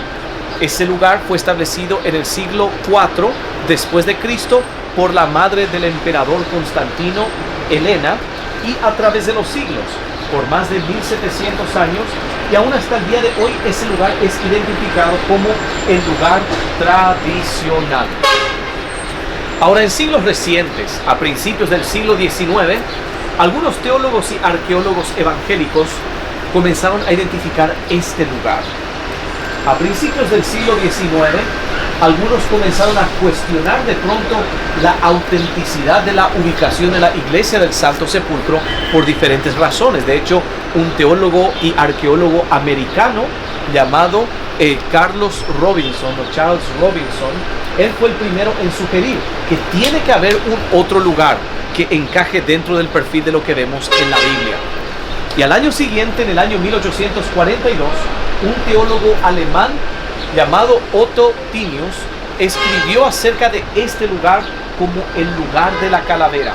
Ese lugar fue establecido en el siglo IV después de Cristo por la madre del emperador Constantino, Helena, y a través de los siglos, por más de 1700 años, y aún hasta el día de hoy ese lugar es identificado como el lugar tradicional. Ahora, en siglos recientes, a principios del siglo XIX, algunos teólogos y arqueólogos evangélicos comenzaron a identificar este lugar. A principios del siglo XIX, algunos comenzaron a cuestionar de pronto la autenticidad de la ubicación de la iglesia del Santo Sepulcro por diferentes razones. De hecho, un teólogo y arqueólogo americano llamado Charles Robinson, él fue el primero en sugerir que tiene que haber un otro lugar que encaje dentro del perfil de lo que vemos en la Biblia. Y al año siguiente, en el año 1842, un teólogo alemán llamado Otto Tinius escribió acerca de este lugar como el lugar de la calavera,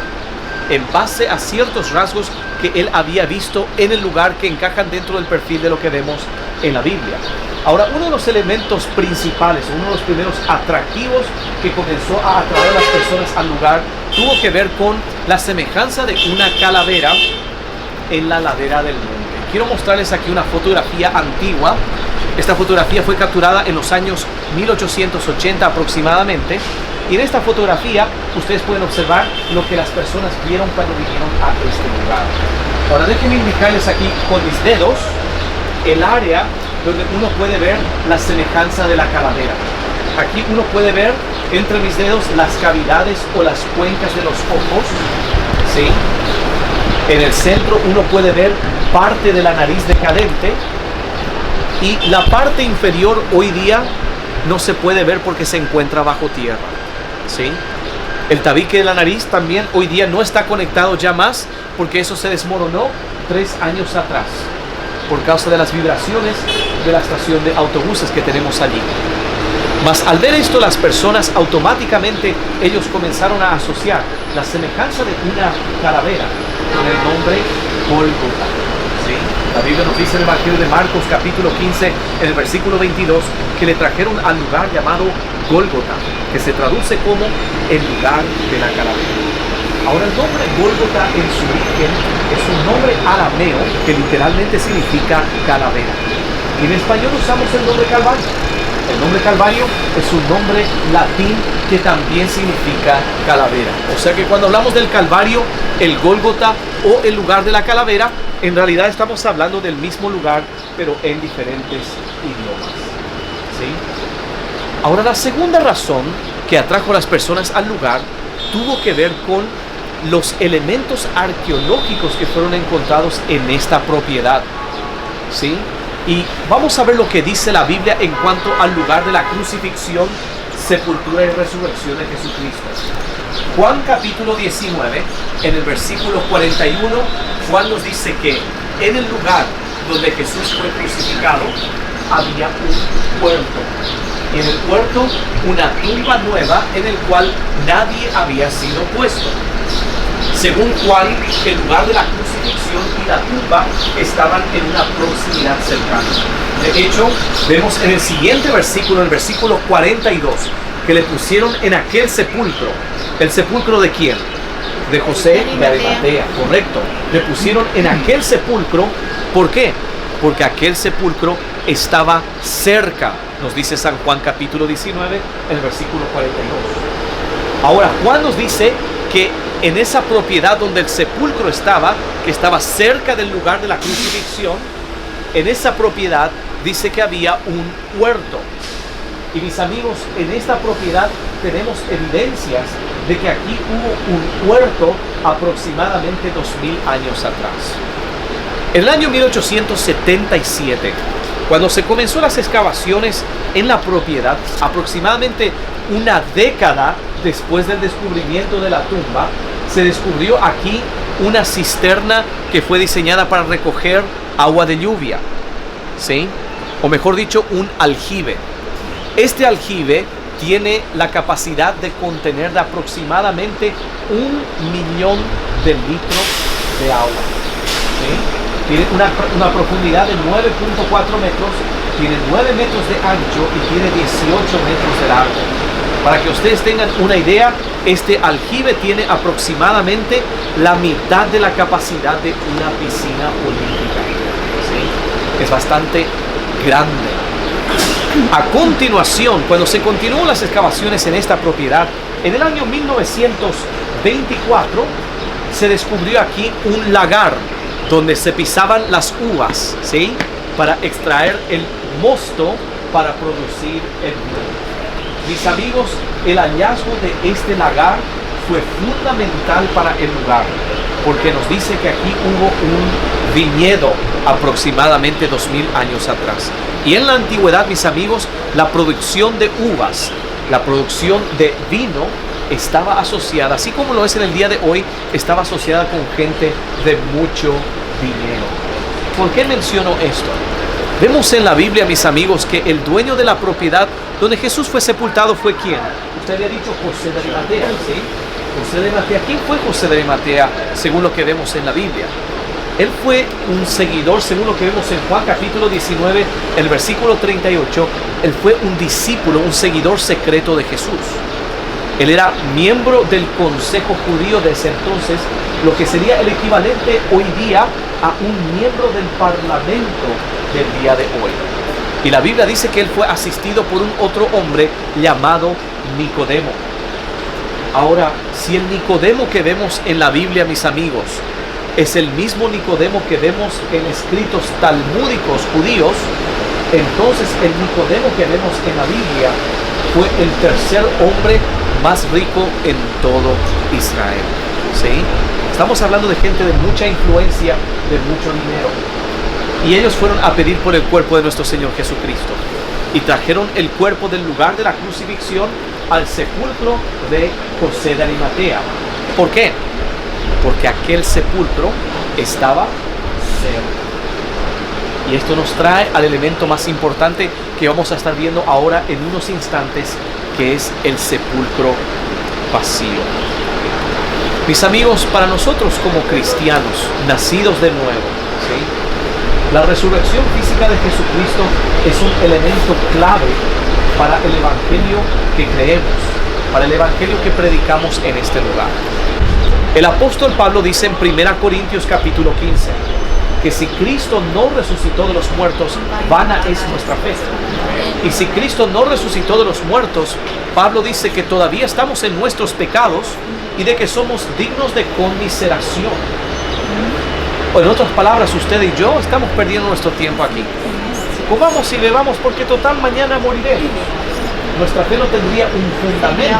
en base a ciertos rasgos que él había visto en el lugar que encajan dentro del perfil de lo que vemos en la Biblia. Ahora, uno de los elementos principales, uno de los primeros atractivos que comenzó a atraer a las personas al lugar, tuvo que ver con la semejanza de una calavera en la ladera del monte. Quiero mostrarles aquí una fotografía antigua. Esta fotografía fue capturada en los años 1880 aproximadamente, y en esta fotografía ustedes pueden observar lo que las personas vieron cuando vinieron a este lugar. Ahora déjenme indicarles aquí con mis dedos el área donde uno puede ver la semejanza de la calavera. Aquí uno puede ver entre mis dedos las cavidades o las cuencas de los ojos, ¿sí? En el centro uno puede ver parte de la nariz decadente, y la parte inferior hoy día no se puede ver porque se encuentra bajo tierra, ¿sí? El tabique de la nariz también hoy día no está conectado ya más, porque eso se desmoronó 3 años atrás por causa de las vibraciones de la estación de autobuses que tenemos allí. Mas al ver esto, las personas automáticamente ellos comenzaron a asociar la semejanza de una calavera con el nombre Gólgota, ¿sí? La Biblia nos dice en el Evangelio de Marcos capítulo 15 en el versículo 22 que le trajeron al lugar llamado Gólgota, que se traduce como el lugar de la calavera. Ahora, el nombre Gólgota en su origen es un nombre arameo que literalmente significa calavera. Y en español usamos el nombre Calvario. El nombre Calvario es un nombre latín que también significa calavera. O sea que cuando hablamos del Calvario, el Gólgota o el lugar de la calavera, en realidad estamos hablando del mismo lugar, pero en diferentes idiomas, ¿sí? Ahora, la segunda razón que atrajo a las personas al lugar tuvo que ver con los elementos arqueológicos que fueron encontrados en esta propiedad, ¿sí? Y vamos a ver lo que dice la Biblia en cuanto al lugar de la crucifixión, sepultura y resurrección de Jesucristo. Juan capítulo 19, en el versículo 41, Juan nos dice que en el lugar donde Jesús fue crucificado había un huerto. Y en el huerto una tumba nueva en el cual nadie había sido puesto. Según Juan, el lugar de la crucifixión y la tumba estaban en una proximidad cercana. De hecho, vemos en el siguiente versículo, el versículo 42, que le pusieron en aquel sepulcro. ¿El sepulcro de quién? De José de Arimatea, correcto. Le pusieron en aquel sepulcro. ¿Por qué? Porque aquel sepulcro estaba cerca, nos dice San Juan capítulo 19, en el versículo 42. Ahora, Juan nos dice que en esa propiedad donde el sepulcro estaba, que estaba cerca del lugar de la crucifixión, en esa propiedad dice que había un huerto. Y mis amigos, en esta propiedad tenemos evidencias de que aquí hubo un huerto aproximadamente 2000 años atrás. En el año 1877, cuando se comenzó las excavaciones en la propiedad, aproximadamente una década después del descubrimiento de la tumba, se descubrió aquí una cisterna que fue diseñada para recoger agua de lluvia, ¿sí? O mejor dicho, un aljibe. Este aljibe tiene la capacidad de contener de aproximadamente 1.000.000 de litros de agua, ¿sí? Tiene una profundidad de 9.4 metros, tiene 9 metros de ancho y tiene 18 metros de largo. Para que ustedes tengan una idea, este aljibe tiene aproximadamente la mitad de la capacidad de una piscina olímpica. ¿Sí? Es bastante grande. A continuación, cuando se continúan las excavaciones en esta propiedad, en el año 1924 se descubrió aquí un lagar donde se pisaban las uvas, ¿sí? Para extraer el mosto para producir el vino. Mis amigos, el hallazgo de este lagar fue fundamental para el lugar, porque nos dice que aquí hubo un viñedo aproximadamente 2000 años atrás. Y en la antigüedad, mis amigos, la producción de uvas, la producción de vino estaba asociada, así como lo es en el día de hoy, estaba asociada con gente de mucho dinero. ¿Por qué menciono esto? Vemos en la Biblia, mis amigos, que el dueño de la propiedad donde Jesús fue sepultado fue ¿quién? Usted había dicho José de Arimatea, ¿sí? José de Arimatea. ¿Quién fue José de Arimatea según lo que vemos en la Biblia? Él fue un seguidor, según lo que vemos en Juan capítulo 19, el versículo 38. Él fue un discípulo, un seguidor secreto de Jesús. Él era miembro del consejo judío de ese entonces, lo que sería el equivalente hoy día a un miembro del parlamento del día de hoy. Y la Biblia dice que él fue asistido por un otro hombre llamado Nicodemo. Ahora, si el Nicodemo que vemos en la Biblia, mis amigos, es el mismo Nicodemo que vemos en escritos talmúdicos judíos, entonces el Nicodemo que vemos en la Biblia fue el tercer hombre más rico en todo Israel. ¿Sí? Estamos hablando de gente de mucha influencia, de mucho dinero. Y ellos fueron a pedir por el cuerpo de nuestro Señor Jesucristo. Y trajeron el cuerpo del lugar de la crucifixión al sepulcro de José de Arimatea. ¿Por qué? Porque aquel sepulcro estaba cerca. Y esto nos trae al elemento más importante que vamos a estar viendo ahora en unos instantes, que es el sepulcro vacío. Mis amigos, para nosotros como cristianos, nacidos de nuevo, ¿sí? La resurrección física de Jesucristo es un elemento clave para el evangelio que creemos, para el evangelio que predicamos en este lugar. El apóstol Pablo dice en 1 Corintios capítulo 15 que si Cristo no resucitó de los muertos, vana es nuestra fe. Y si Cristo no resucitó de los muertos, Pablo dice que todavía estamos en nuestros pecados y de que somos dignos de conmiseración. O en otras palabras, usted y yo estamos perdiendo nuestro tiempo aquí. Comamos y bebamos porque total mañana moriremos. Nuestra fe no tendría un fundamento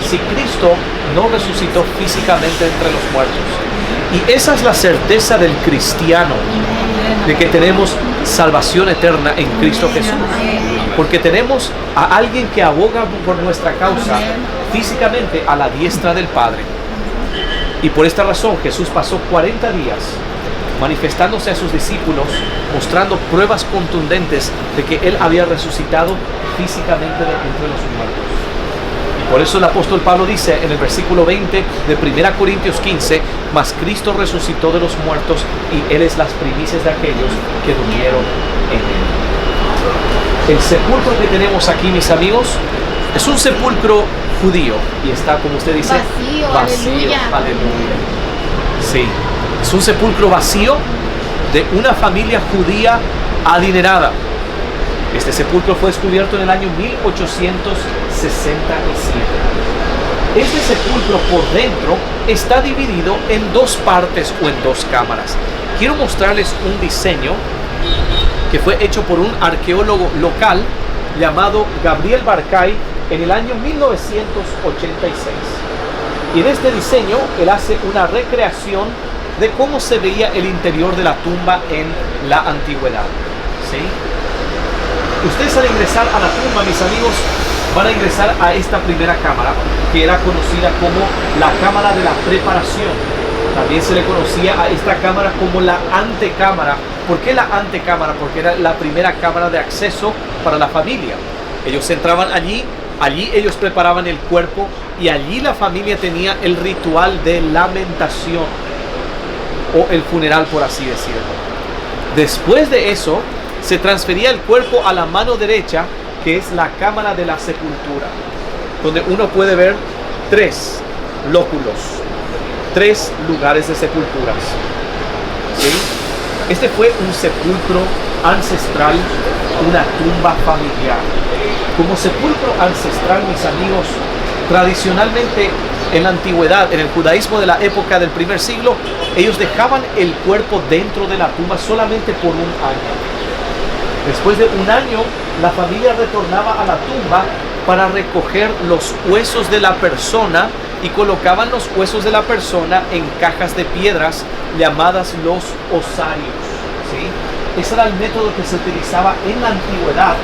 si Cristo no resucitó físicamente entre los muertos. Y esa es la certeza del cristiano, de que tenemos salvación eterna en Cristo Jesús. Porque tenemos a alguien que aboga por nuestra causa físicamente a la diestra del Padre. Y por esta razón Jesús pasó 40 días manifestándose a sus discípulos, mostrando pruebas contundentes de que Él había resucitado físicamente de entre los muertos. Y por eso el apóstol Pablo dice en el versículo 20 de 1 Corintios 15, mas Cristo resucitó de los muertos y Él es las primicias de aquellos que durmieron en Él. El sepulcro que tenemos aquí, mis amigos, es un sepulcro judío y está, como usted dice, vacío. Aleluya. Sí. Es un sepulcro vacío de una familia judía adinerada. Este sepulcro fue descubierto en el año 1867. Este sepulcro por dentro está dividido en dos partes o en dos cámaras. Quiero mostrarles un diseño que fue hecho por un arqueólogo local llamado Gabriel Barcay en el año 1986. Y en este diseño él hace una recreación de cómo se veía el interior de la tumba en la antigüedad. ¿Sí? Ustedes al ingresar a la tumba, mis amigos, van a ingresar a esta primera cámara, que era conocida como la cámara de la preparación. También se le conocía a esta cámara como la antecámara. ¿Por qué la antecámara? Porque era la primera cámara de acceso para la familia. Ellos entraban allí ellos preparaban el cuerpo y allí la familia tenía el ritual de lamentación o el funeral, por así decirlo. Después de eso, se transfería el cuerpo a la mano derecha, que es la cámara de la sepultura. donde uno puede ver 3 lóculos, 3 lugares de sepulturas. ¿Sí? Este fue un sepulcro ancestral, una tumba familiar. Como sepulcro ancestral, mis amigos, tradicionalmente en la antigüedad, en el judaísmo de la época del primer siglo, ellos dejaban el cuerpo dentro de la tumba solamente por un año. Después de un año, la familia retornaba a la tumba para recoger los huesos de la persona y colocaban los huesos de la persona en cajas de piedras llamadas los osarios. ¿Sí? Ese era el método que se utilizaba en la antigüedad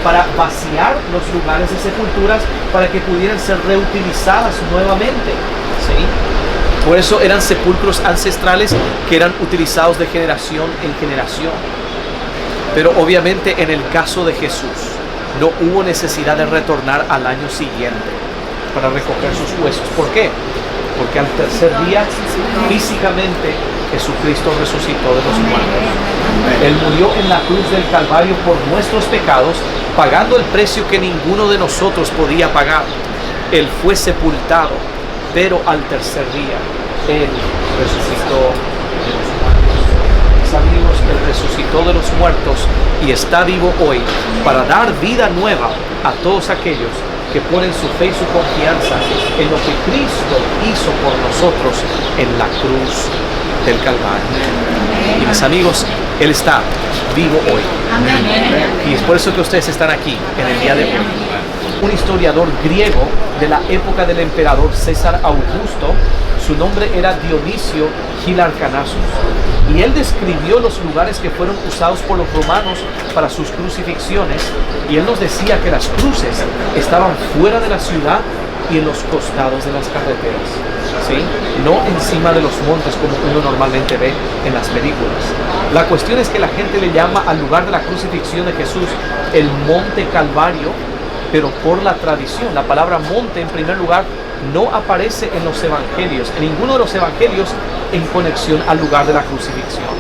para vaciar los lugares de sepulturas para que pudieran ser reutilizadas nuevamente. ¿Sí? Por eso eran sepulcros ancestrales que eran utilizados de generación en generación. Pero obviamente en el caso de Jesús no hubo necesidad de retornar al año siguiente para recoger sus huesos. ¿Por qué? Porque al tercer día físicamente Jesucristo resucitó de los muertos. Él murió en la cruz del Calvario por nuestros pecados, pagando el precio que ninguno de nosotros podía pagar. Él fue sepultado, pero al tercer día Él resucitó de los muertos. Mis amigos, Él resucitó de los muertos y está vivo hoy para dar vida nueva a todos aquellos que ponen su fe y su confianza en lo que Cristo hizo por nosotros en la cruz del Calvario. Y mis amigos, Él está vivo hoy. Y es por eso que ustedes están aquí en el día de hoy. Un historiador griego de la época del emperador César Augusto, su nombre era Dionisio Hilarcanassus, y él describió los lugares que fueron usados por los romanos para sus crucifixiones, y él nos decía que las cruces estaban fuera de la ciudad y en los costados de las carreteras, ¿sí? No encima de los montes como uno normalmente ve en las películas. La cuestión es que la gente le llama al lugar de la crucifixión de Jesús el Monte Calvario, pero por la tradición, la palabra monte en primer lugar no aparece en los evangelios, en ninguno de los evangelios en conexión al lugar de la crucifixión.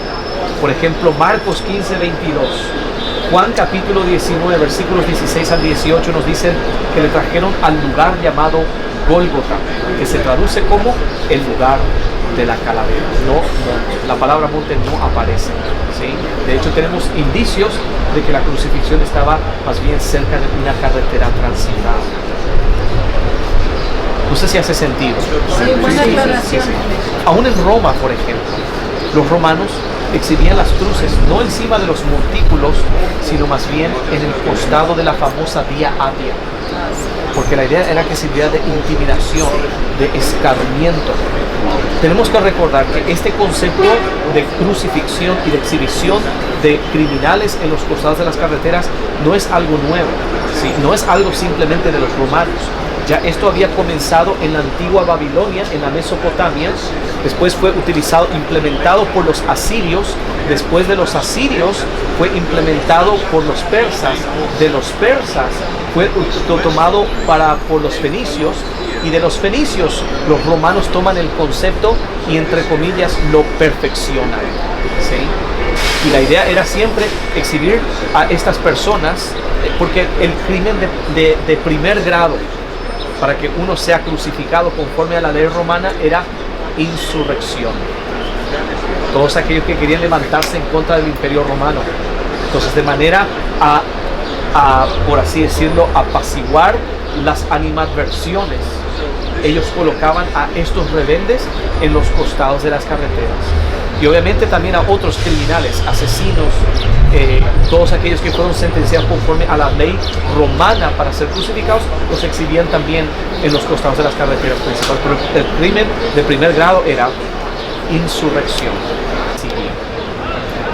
Por ejemplo, Marcos 15:22, Juan capítulo 19, versículos 16 al 18 nos dicen que le trajeron al lugar llamado Gólgota, que se traduce como el lugar de la calavera. No, la palabra monte no aparece, ¿sí? De hecho, tenemos indicios de que la crucifixión estaba más bien cerca de una carretera transitada. No sé si hace sentido.
Sí, buena aclaración.
Aún en Roma, por ejemplo, los romanos exhibían las cruces no encima de los montículos, sino más bien en el costado de la famosa Vía Appia, porque la idea era que sirviera de intimidación, de escarmiento. Tenemos que recordar que este concepto de crucifixión y de exhibición de criminales en los costados de las carreteras no es algo nuevo, ¿sí? No es algo simplemente de los romanos. Ya esto había comenzado en la antigua Babilonia, en la Mesopotamia, después fue utilizado, implementado por los asirios, después de los asirios fue implementado por los persas, de los persas fue tomado por los fenicios, y de los fenicios los romanos toman el concepto y entre comillas lo perfeccionan, ¿sí? Y la idea era siempre exhibir a estas personas, porque el crimen de primer grado para que uno sea crucificado conforme a la ley romana era insurrección. Todos aquellos que querían levantarse en contra del imperio romano. Entonces, de manera a por así decirlo, apaciguar las animadversiones, ellos colocaban a estos rebeldes en los costados de las carreteras. Y obviamente también a otros criminales, asesinos, todos aquellos que fueron sentenciados conforme a la ley romana para ser crucificados, los exhibían también en los costados de las carreteras principales. Pero el crimen de primer grado era insurrección.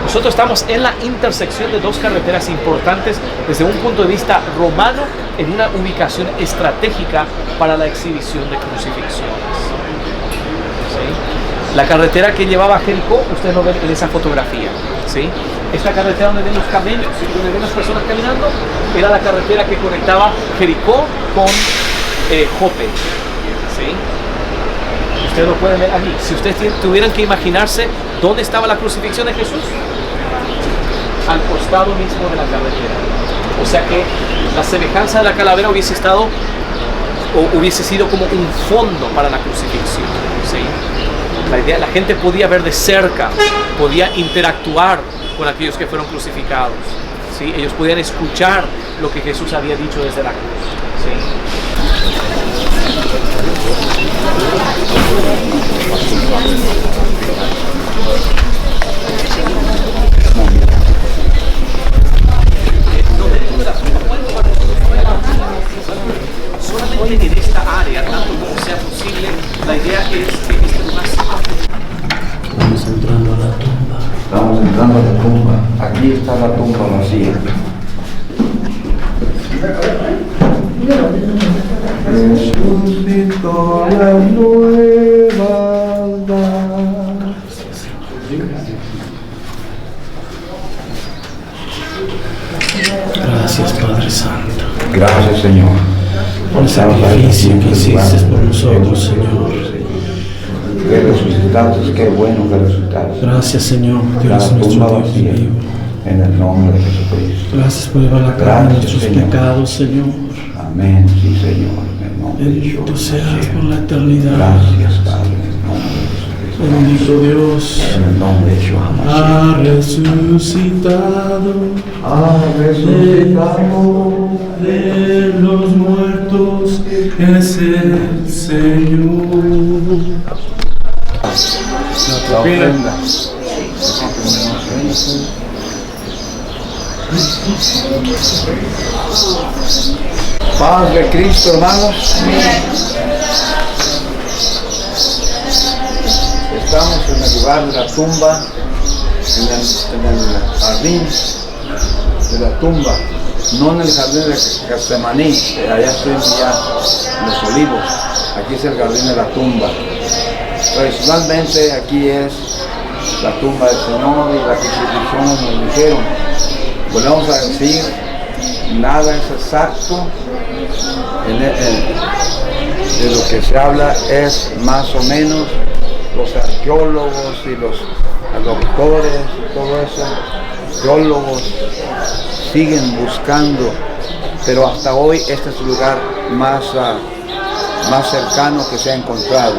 Nosotros estamos en la intersección de dos carreteras importantes desde un punto de vista romano, en una ubicación estratégica para la exhibición de crucifixiones. ¿Sí? La carretera que llevaba a Jericó, ustedes lo ven en esa fotografía, ¿sí? Esta carretera donde ven los camellos y donde ven las personas caminando, era la carretera que conectaba Jericó con Jope, ¿sí? Ustedes lo pueden ver aquí. Si ustedes tuvieran que imaginarse dónde estaba la crucifixión de Jesús, al costado mismo de la carretera. O sea que la semejanza de la calavera hubiese estado hubiese sido como un fondo para la crucifixión. ¿Sí? La gente podía ver de cerca, podía interactuar con aquellos que fueron crucificados. ¿Sí? Ellos podían escuchar lo que Jesús había dicho desde la cruz. ¿Sí? Solamente en esta área, tanto como sea posible, la idea es que este lugar se
Estamos entrando a la tumba.
Estamos entrando a la tumba. Aquí está la tumba vacía. Resucitó la nueva edad.
Gracias, Padre Santo,
Gracias, Señor.
por el sacrificio que hiciste por nosotros, Señor.
Que resucitaste, qué bueno que resucitaste.
Gracias, Señor,
La
Dios
tumba
nuestro Dios
vacía,
vivo.
en el nombre de Jesucristo.
Gracias por llevar la carga de
Gracias,
nuestros
Señor.
pecados, Señor.
Amén, sí, Señor, en el nombre de
Bendito
Jesús.
seas por la eternidad.
Gracias, Padre, en el nombre de Jesucristo.
Bendito Dios.
En el nombre de Jesús.
Ha resucitado.
Ha resucitado.
De los muertos es el Señor.
La ofrenda. Paz de Cristo, hermanos. Estamos en el lugar de la tumba, en el jardín de la tumba, no en el jardín de Getsemaní, allá estuvimos ya en los Olivos. Aquí es el jardín de la tumba. Tradicionalmente aquí es la tumba del Señor y la crucifixión, nos dijeron. Volvemos a decir, nada es exacto, de lo que se habla es más o menos. Los arqueólogos y los doctores y todo eso, geólogos siguen buscando, pero hasta hoy este es el lugar más cercano que se ha encontrado.